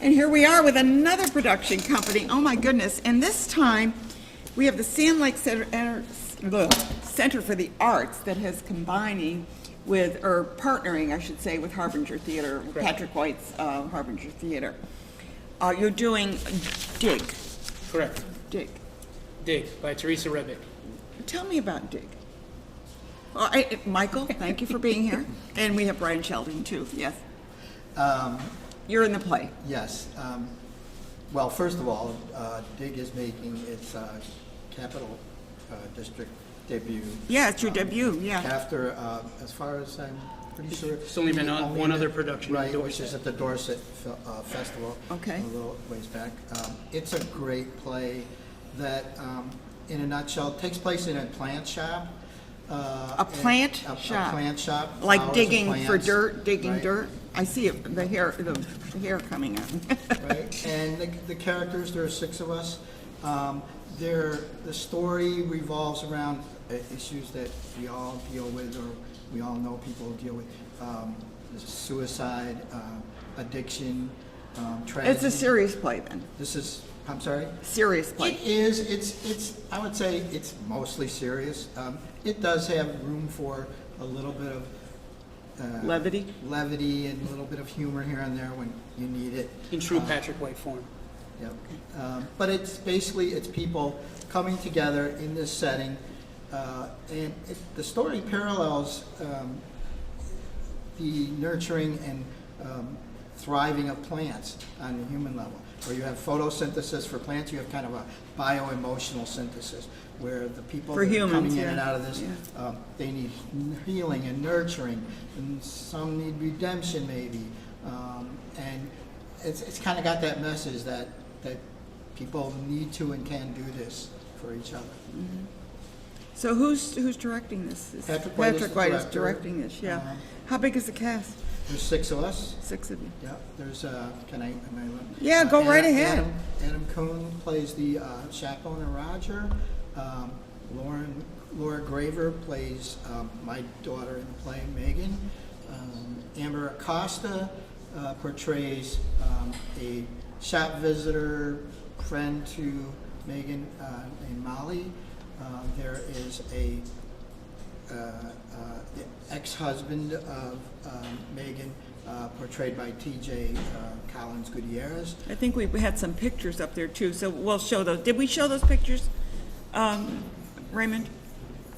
And here we are with another production company. Oh my goodness. And this time we have the Sand Lake Center for the Arts that is combining with, or partnering, I should say, with Harbinger Theater, Correct. Patrick White's Harbinger Theater. You're doing DIG. Correct. DIG. Dig by Teresa Rebick. Tell me about DIG. Michael, thank you for being here. And we have Brian Sheldon too, yes. You're in the play. Yes. Well, first of all, DIG is making its Capital District debut. Yeah, it's your debut, yeah. After, as far as I'm pretty sure. It's only been on one other production in Right, which Dorset. is at the Dorset Festival. Okay. A little ways back. It's a great play that, in a nutshell, takes place in a plant shop. A plant shop? A plant shop. Like flowers and digging for plants, dirt, digging right? dirt? I see it, the hair coming out. Right, and the characters, there are 6 of us. The story revolves around issues that we all deal with, or we all know people deal with. Suicide, addiction, tragedy. It's a serious play then? This is, I'm sorry? Serious play? It is, it's, I would say it's mostly serious. It does have room for a little bit of Levity? levity and a little bit of humor here and there when you need it. In true Patrick White form. Yep. But it's basically, it's people coming together in this setting, and the story parallels the nurturing and thriving of plants on the human level. Where you have photosynthesis for plants, you have kind of a bio-emotional synthesis, where the people For that are humans, coming in yeah. and out of this, Yeah. they need healing and nurturing, and some need redemption maybe, and it's kind of got that message that people need to and can do this for each other. So who's directing this? Patrick White is the White is director. directing this, yeah. How big is the cast? There's 6 of us. 6 of you. Yeah, there's, am I? Yeah, go right ahead. Adam Kuhn plays the chaperone Roger. Laura Graver plays my daughter in the play, Megan. Amber Acosta portrays a shop visitor friend to Megan named Molly. There is a ex-husband of Megan, portrayed by T.J. Collins Gutierrez. I think we had some pictures up there too, so we'll show those. Did we show those pictures, Raymond?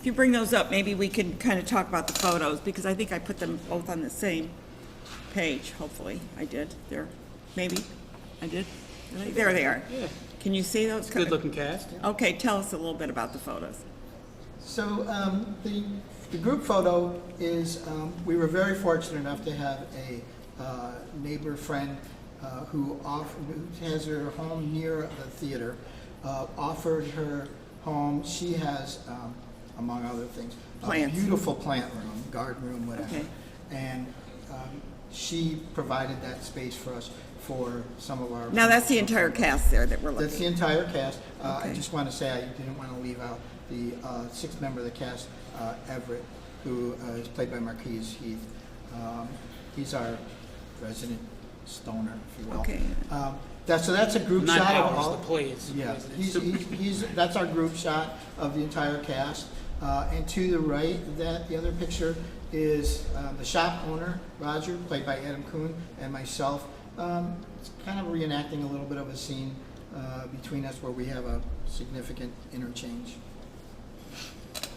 If you bring those up, maybe we can kind of talk about the photos, because I think I put them both on the same page, hopefully. I did. There, maybe. I did. There they are. Yeah. Can you see those? Good looking cast. Okay, tell us a little bit about the photos. So the group photo is, we were very fortunate enough to have a neighbor friend who has her home near the theater, offered her home. She has, among other things, Plants. a beautiful plant room, garden room, whatever. Okay. And she provided that space for us for some of our... Now, that's the entire cast there that we're looking at. That's the entire cast. I Okay. just want to say I didn't want to leave out the 6th member of the cast, Everett, who is played by Marquise Heath. He's our resident stoner, if you will. Okay. So that's a group Not shot. of ours, all- the play is. Yeah, is- that's our group shot of the entire cast. And to the right, the other picture is the shop owner, Roger, played by Adam Kuhn, and myself. It's kind of reenacting a little bit of a scene between us where we have a significant interchange.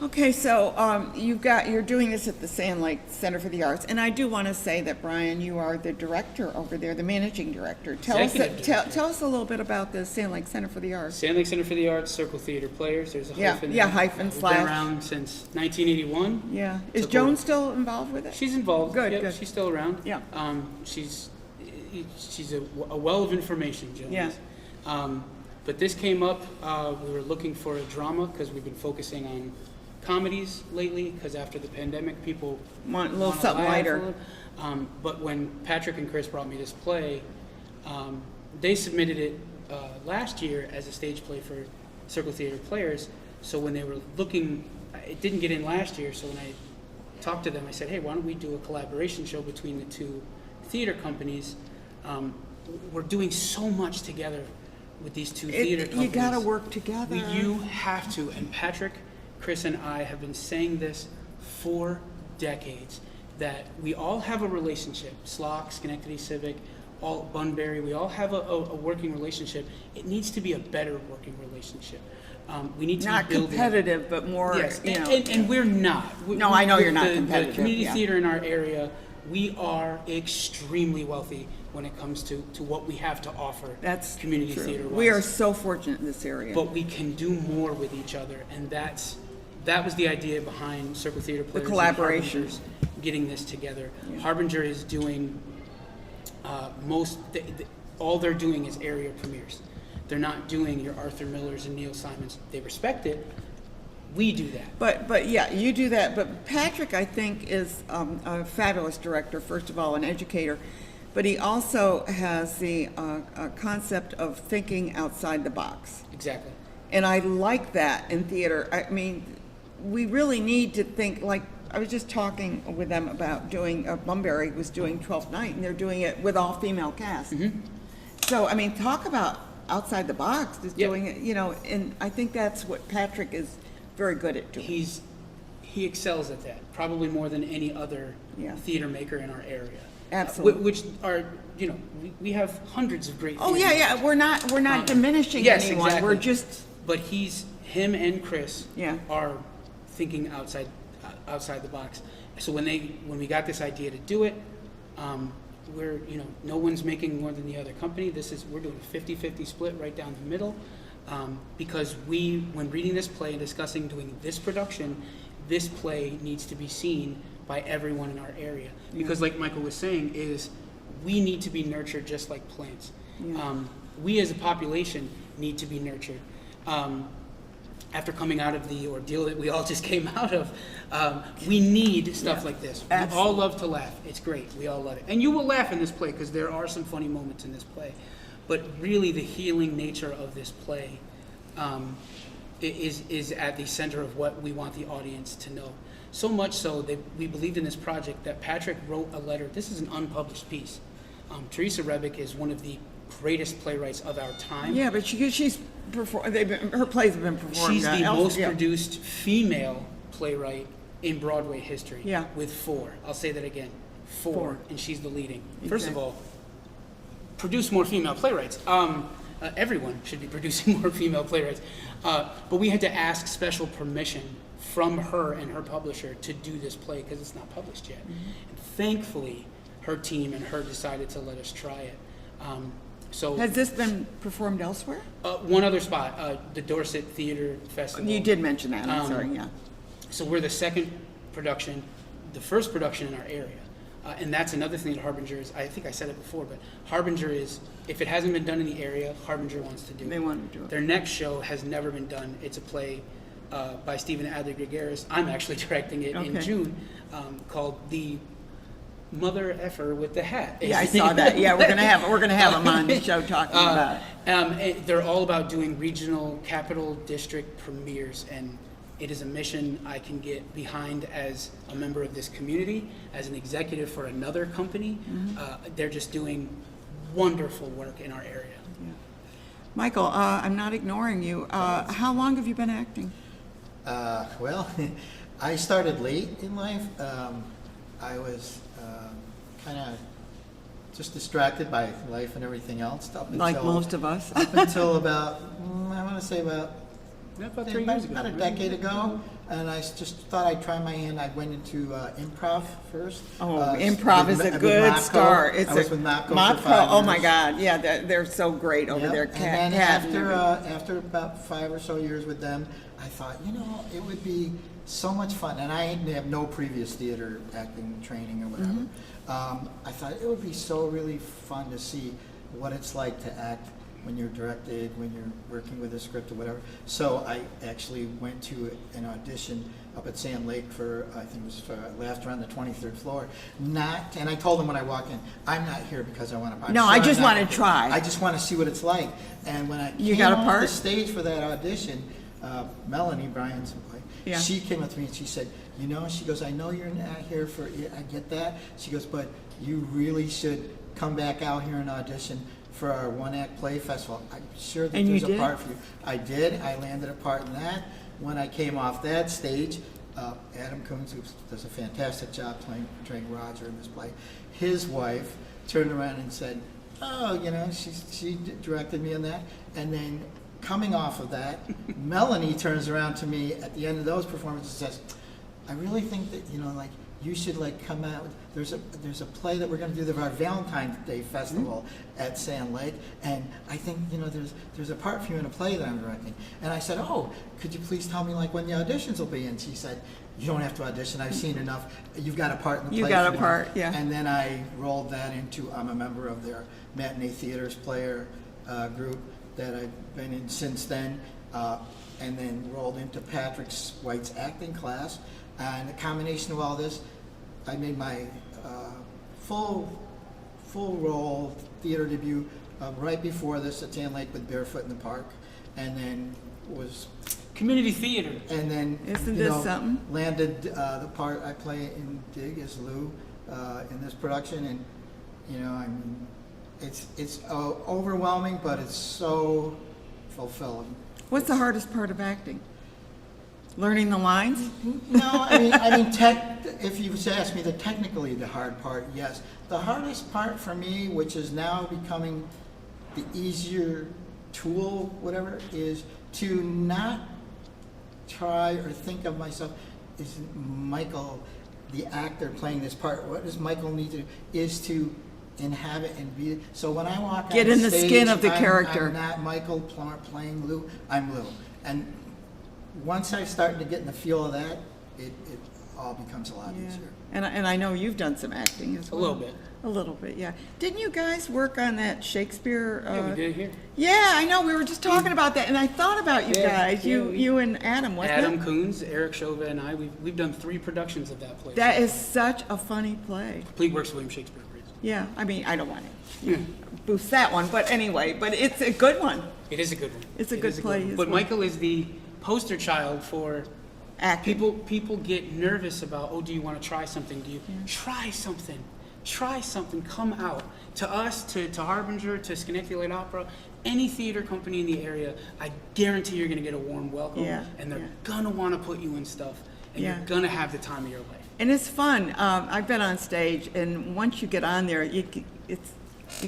Okay, so you're doing this at the Sand Lake Center for the Arts, and I do want to say that, Brian, you are the director over there, the managing director. Tell us a little bit about the Sand Lake Center for the Arts. Sand Lake Center for the Arts, Circle Theater Players. There's a Yeah, hyphen. yeah, there. hyphen We've slash. Been around since 1981. Yeah, is Took Joan over. still involved with it? She's involved. Good, Yep, good. She's still around. Yeah. She's a well of information, Joan. Yeah. But this came up. We were looking for a drama because we've been focusing on comedies lately. Because after the pandemic, people Want a little wanna something laugh a lighter. little. But when Patrick and Chris brought me this play, they submitted it last year as a stage play for Circle Theater Players. So when they were looking, it didn't get in last year. So when I talked to them, I said, hey, why don't we do a collaboration show between the two theater companies? we're doing so much together with these two theater companies. You gotta work together. You have to. And Patrick, Chris, and I have been saying this for decades, that we all have a relationship. SLOC, Schenectady Civic, all Bunbury, we all have a working relationship. It needs to be a better working relationship. We need to Not be building. competitive, but more, Yes, you know. and we're not. No, I know With you're not the competitive, community yeah. theater in our area, we are extremely wealthy when it comes to what we have to offer. That's community true. theater. We are so fortunate in this area. But we can do more with each other, and that was the idea behind Circle Theater Players and collaboration. Harbingers getting this together. Yeah. Harbinger is doing all they're doing is area premieres. They're not doing your Arthur Millers and Neil Simons. They respect it. We do that. But yeah, you do that. But Patrick, I think, is a fabulous director, first of all, an educator. But he also has the concept of thinking outside the box. Exactly. And I like that in theater. I mean, we really need to think, like, I was just talking with them about doing, Bunbury was doing 12th Night, and they're doing it with all female cast. Mm-hmm. So, I mean, talk about outside the box, just Yep. doing it, you know, and I think that's what Patrick is very good at doing. He excels at that, probably more than any other Yeah. theater maker in our area. Absolutely. Which are, you know, we have hundreds of great. Oh, theater yeah, makers. yeah, we're not diminishing Yes, anyone, exactly. we're just, But him and Chris Yeah. are thinking outside the box. So when we got this idea to do it, we're, you know, no one's making more than the other company. We're doing a 50-50 split right down the middle, because when reading this play and discussing doing this production, this play needs to be seen by everyone in our area. Because like Michael was saying, we need to be nurtured just like plants. Yeah. We as a population need to be nurtured. After coming out of the ordeal that we all just came out of, we need stuff like this. We all love to laugh. It's great. We all love it. And you will laugh in this play because there are some funny moments in this play. But really the healing nature of this play is at the center of what we want the audience to know. So much so that we believed in this project that Patrick wrote a letter. This is an unpublished piece. Teresa Rebick is one of the greatest playwrights of our time. yeah, but she's her plays have been performed. She's the most yeah. produced female playwright in Broadway history. Yeah. With 4. I'll say that again. 4. Four. And she's the leading. Exactly. First of all, produce more female playwrights. Everyone should be producing more female playwrights. But we had to ask special permission from her and her publisher to do this play because it's not published yet. Mm-hmm. And thankfully, her team and her decided to let us try it. So Has this been performed elsewhere? one other spot, the Dorset Theater Festival. You did mention that, I'm sorry, yeah. So we're the second production, the first production in our area. And that's another thing that Harbinger is, I think I said it before, but Harbinger is, if it hasn't been done in the area, Harbinger wants to do it. They want to do it. Their next show has never been done. It's a play by Stephen Adler Gregaris. I'm actually directing it in Okay. June, called The Mother Effer with the Hat. Yeah, I saw that, yeah, we're gonna have them on the show talking about it. They're all about doing regional capital district premieres, and it is a mission I can get behind as a member of this community, as an executive for another company. They're just doing wonderful work in our area. Michael, I'm not ignoring you. How long have you been acting? Well, I started late in life. I was kind of just distracted by life and everything else. Like most of us. Up until about, I want to say about About 3 years ago. about a decade ago, and I just thought I'd try my hand. I went into improv first. Improv is a with good Mapco. start. I was with Mapco for 5 oh my years. God, yeah, they're so great over Yep. there. And then after about 5 or so years with them, I thought, it would be so much fun. And I have no previous theater acting training or whatever. I thought it would be so really fun to see what it's like to act when you're directed, when you're working with a script or whatever. So I actually went to an audition up at Sand Lake for, I think it was for Laughter on the 23rd floor. And I told them when I walked in, I'm not here because I want to. No, I just want to try. I just want to see what it's like. And when I You came got a off part? the stage for that audition, Melanie Bryan's boy, Yeah. she came up to me and she said, she goes, I know you're not here for, I get that. She goes, but you really should come back out here and audition for our one-act play festival. I'm sure that And you there's a did? part for you. I did. I landed a part in that. When I came off that stage, Adam Coons, who does a fantastic job portraying Roger in this play, his wife turned around and said, "Oh, you know, she directed me in that." And then coming off of that, Melanie turns around to me at the end of those performances and says, "I really think that, you know, like, you should like come out. There's a play that we're going to do our Valentine's Day festival at Sand Lake, and I think, you know, there's a part for you in a play that I'm directing." And I said, "Oh, could you please tell me like when the auditions will be?" And she said, "You don't have to audition. I've seen enough. You've got a part in the play." You got for a me." part, yeah. And then I rolled that into, I'm a member of their matinee theaters player group that I've been in since then, and then rolled into Patrick White's acting class. And the combination of all this, I made my full role theater debut right before this at Sand Lake with Barefoot in the Park, and then was Community theater. and then Isn't you this know, something? landed the part I play in DIG as Lou in this production, and you know, I mean, it's overwhelming, but it's so fulfilling. What's the hardest part of acting? Learning the lines? No, I mean, if you ask me technically the hard part, yes. The hardest part for me, which is now becoming the easier tool, whatever, is to not try or think of myself as Michael, the actor playing this part. What does Michael need to do? Is to inhabit and be. So when I walk Get on in the stage, skin of the I'm character. not Michael playing Lou. I'm Lou. And once I start to get in the feel of that, it all becomes a lot Yeah. easier. And I know you've done some acting as A well. little bit. A little bit, yeah. Didn't you guys work on that Shakespeare? Yeah, we did it here. Yeah, I know. We were just talking about that, and I thought about you Yeah, guys. yeah, You and Adam, wasn't Adam it? Coons, Eric Chauvet, and I, we've done 3 productions of that play. That is such a funny play. Complete works of William Shakespeare. Yeah, I mean, I don't want to boost that one, but anyway, but it's a good one. It is a good one. It's a It good is play one. as But well. Michael is the poster child for Acting. people get nervous about, oh, do you want to try something? Do you try something? Try something. Come out. To us, to Harbinger, to Schenectady Light Opera, any theater company in the area, I guarantee you're going to get a warm welcome, Yeah, and they're yeah. gonna want to put you in stuff, and Yeah. you're gonna have the time of your life. And it's fun. I've been on stage, and once you get on there, it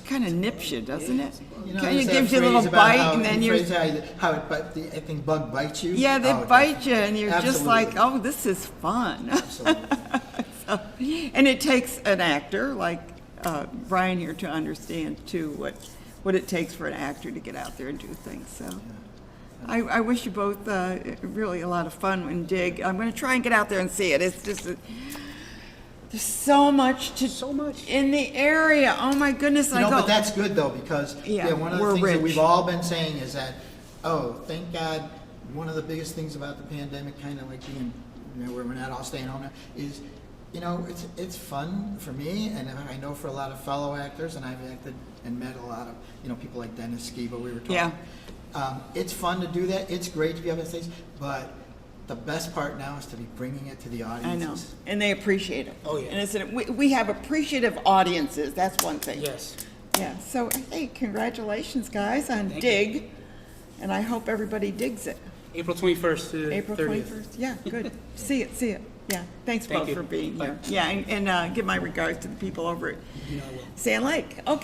kind of nips you, doesn't it? You know, Kind there's of that gives you a phrase little about bite, how- and then the you're, phrase how I think bug bites you. yeah, they Oh, bite you, and you're just Absolutely. like, oh, this is fun. Absolutely. And it takes an actor like Brian here to understand too what it takes for an actor to get out there and do things. So I wish you both really a lot of fun in DIG. I'm going to try and get out there and see it. It's just there's so much in the area. Oh my goodness! You know, but that's good though, because Yeah, one of the we're things that rich. we've all been saying is that, oh, thank God, one of the biggest things about the pandemic, kind of like being, you know, where we're not all staying home now, is, you know, it's fun for me, and I know for a lot of fellow actors, and I've acted and met a lot of, you know, people like Dennis Skiba, we were talking. Yeah. It's fun to do that. It's great to be up on stage, but the best part now is to be bringing it to the I audiences. know, and they appreciate it. Oh, yeah. And isn't it? We have appreciative audiences. That's one thing. Yes. Yeah. So hey, congratulations, guys, on Thank DIG, and I hope everybody digs it. April 21st to April 30th. 21st. Yeah, good. See it. Yeah. Thanks Thank both you. for being Bye. here. Yeah, and give my regards to the people over at You know I will. Sand Lake. Okay.